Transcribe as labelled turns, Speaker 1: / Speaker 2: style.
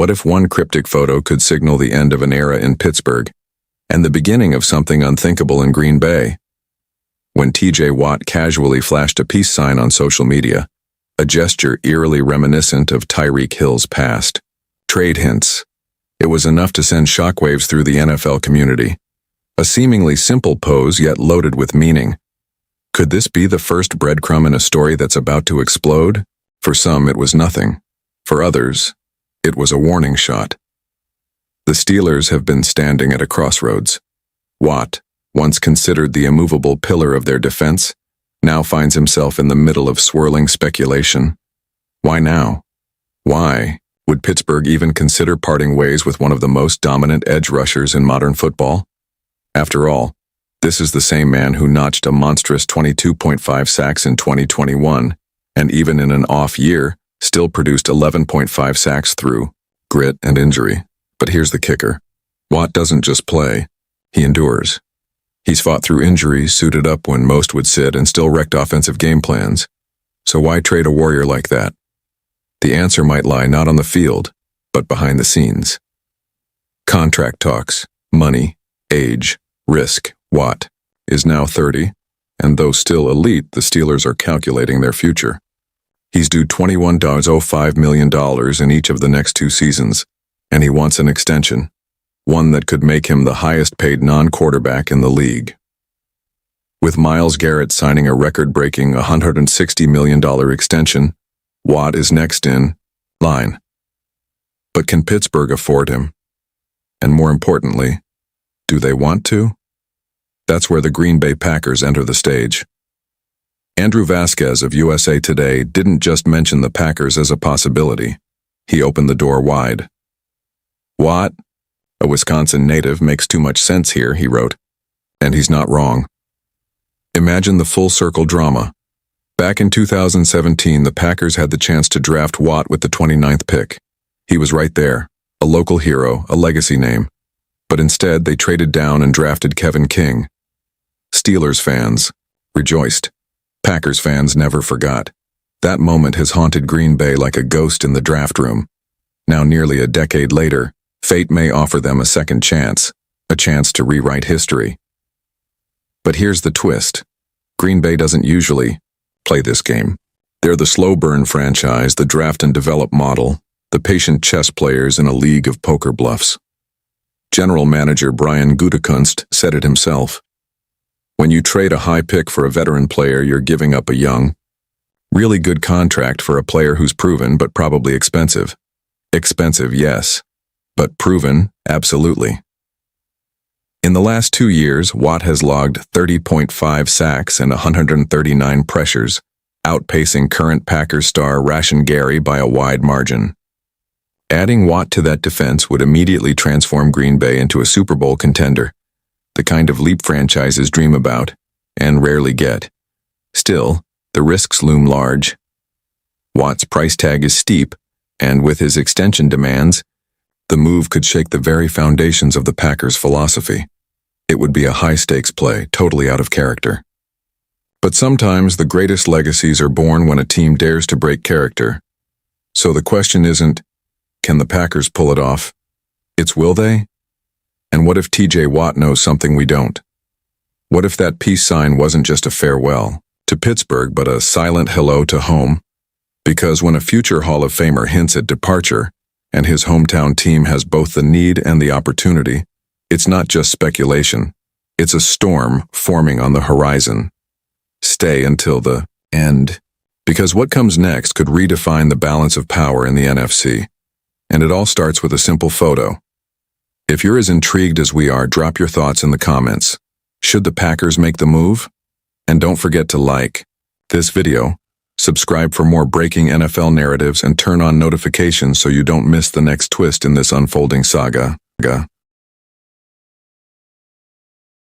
Speaker 1: What if one cryptic photo could signal the end of an era in Pittsburgh and the beginning of something unthinkable in Green Bay? When T.J. Watt casually flashed a peace sign on social media, a gesture eerily reminiscent of Tyreek Hill's past. Trade hints. It was enough to send shockwaves through the NFL community. A seemingly simple pose yet loaded with meaning. Could this be the first breadcrumb in a story that's about to explode? For some, it was nothing. For others, it was a warning shot. The Steelers have been standing at a crossroads. Watt, once considered the immovable pillar of their defense, now finds himself in the middle of swirling speculation. Why now? Why would Pittsburgh even consider parting ways with one of the most dominant edge rushers in modern football? After all, this is the same man who notched a monstrous 22.5 sacks in 2021, and even in an off year, still produced 11.5 sacks through grit and injury. But here's the kicker. Watt doesn't just play, he endures. He's fought through injuries, suited up when most would sit, and still wrecked offensive game plans. So why trade a warrior like that? The answer might lie not on the field, but behind the scenes. Contract talks, money, age, risk. Watt is now 30, and though still elite, the Steelers are calculating their future. He's due $21.05 million in each of the next 2 seasons, and he wants an extension, one that could make him the highest-paid non-quarterback in the league. With Myles Garrett signing a record-breaking $160 million extension, Watt is next in line. But can Pittsburgh afford him? And more importantly, do they want to? That's where the Green Bay Packers enter the stage. Andrew Vasquez of USA Today didn't just mention the Packers as a possibility. He opened the door wide. Watt, a Wisconsin native, makes too much sense here, he wrote. And he's not wrong. Imagine the full-circle drama. Back in 2017, the Packers had the chance to draft Watt with the 29th pick. He was right there, a local hero, a legacy name. But instead, they traded down and drafted Kevin King. Steelers fans rejoiced. Packers fans never forgot. That moment has haunted Green Bay like a ghost in the draft room. Now, nearly a decade later, fate may offer them a second chance, a chance to rewrite history. But here's the twist. Green Bay doesn't usually play this game. They're the slow burn franchise, the draft and develop model, the patient chess players in a league of poker bluffs. General manager Brian Gutekunst said it himself. When you trade a high pick for a veteran player, you're giving up a young, really good contract for a player who's proven but probably expensive. Expensive, yes, but proven, absolutely. In the last 2 years, Watt has logged 30.5 sacks and 139 pressures, outpacing current Packers star Rashan Gary by a wide margin. Adding Watt to that defense would immediately transform Green Bay into a Super Bowl contender, the kind of leap franchises dream about and rarely get. Still, the risks loom large. Watt's price tag is steep, and with his extension demands, the move could shake the very foundations of the Packers' philosophy. It would be a high-stakes play, totally out of character. But sometimes the greatest legacies are born when a team dares to break character. So the question isn't, can the Packers pull it off? It's will they? And what if T.J. Watt knows something we don't? What if that peace sign wasn't just a farewell to Pittsburgh but a silent hello to home? Because when a future Hall of Famer hints at departure, and his hometown team has both the need and the opportunity, it's not just speculation. It's a storm forming on the horizon. Stay until the end. Because what comes next could redefine the balance of power in the NFC. And it all starts with a simple photo. If you're as intrigued as we are, drop your thoughts in the comments. Should the Packers make the move? And don't forget to like this video, subscribe for more breaking NFL narratives, and turn on notifications so you don't miss the next twist in this unfolding saga.